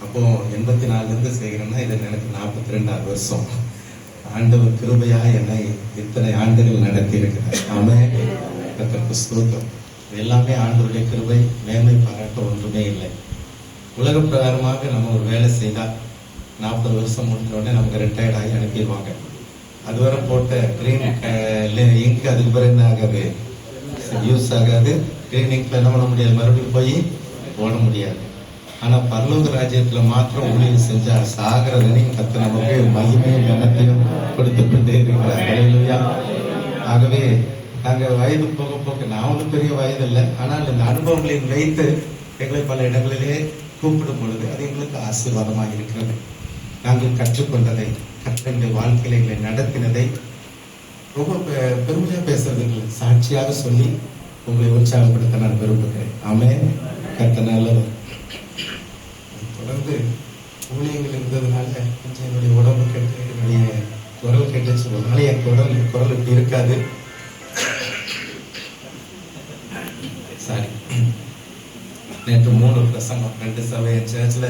அப்போ 84 செய்கிறேன்னா இது எனக்கு 42வது வருஷம். ஆண்டவர் கிருபையா என்னை இத்தனை ஆண்டுகள் நடத்தி இருக்கிறார். ஆமென். கர்த்தருக்கு ஸ்தோத்திரம். எல்லாமே ஆண்டவருடைய கிருபை, மேன்மை பாராட்ட ஒன்றுமே இல்லை. உலக பிரகாரமாக நம்ம ஒரு வேலை செய்தால் 40 வருஷம் முடிஞ்ச உடனே நமக்கு ரிட்டையர்ட் ஆகி அனுப்பிடுவாங்க. அதுவரை போட்ட கிரீன் இங்க் அதுக்கு பிறகு என்ன ஆகாது, யூஸ் ஆகாது. கிரீன் இங்க்ல என்ன பண்ண முடியாது, மறுபடியும் போய் போட முடியாது. ஆனா பரலோக ராஜ்யத்துல மாத்திரம் ஊழியம் செஞ்சா சாகர வரையும் கர்த்தர் நமக்கு மகிமையும் கனத்தையும் கொடுத்து கொண்டே இருக்கிறார். ஹல்லேலூயா. ஆகவே நாங்க வயது போக போக, நான் ஒன்றும் பெரிய வயது இல்லை, ஆனால் இந்த அனுபவங்களின் வைத்து எங்களை பல இடங்களிலே கூப்பிடும் பொழுது அது எங்களுக்கு ஆசீர்வாதமாக இருக்கிறது. நாங்கள் கற்றுக்கொண்டதை, கர்த்தருடைய வாழ்க்கையில எங்களை நடத்தினதை ரொம்ப பெருமையா பேசுறதுக்கு சாட்சியாக சொல்லி உங்களை உற்சாகப்படுத்த நான் விரும்புகிறேன். ஆமென். கர்த்தர் நல்லவர். தொடர்ந்து ஊழியங்கள் இருந்ததுனால கொஞ்சம் என்னுடைய உடம்பு கெட்டு, என்னுடைய குரல் கெட்டுச்சு. ஒரு நாள் என் குரல் இப்படி இருக்காது. சாரி. நேற்று 3 பிரசங்கம், 2 சபை, என் சேர்ச்சில்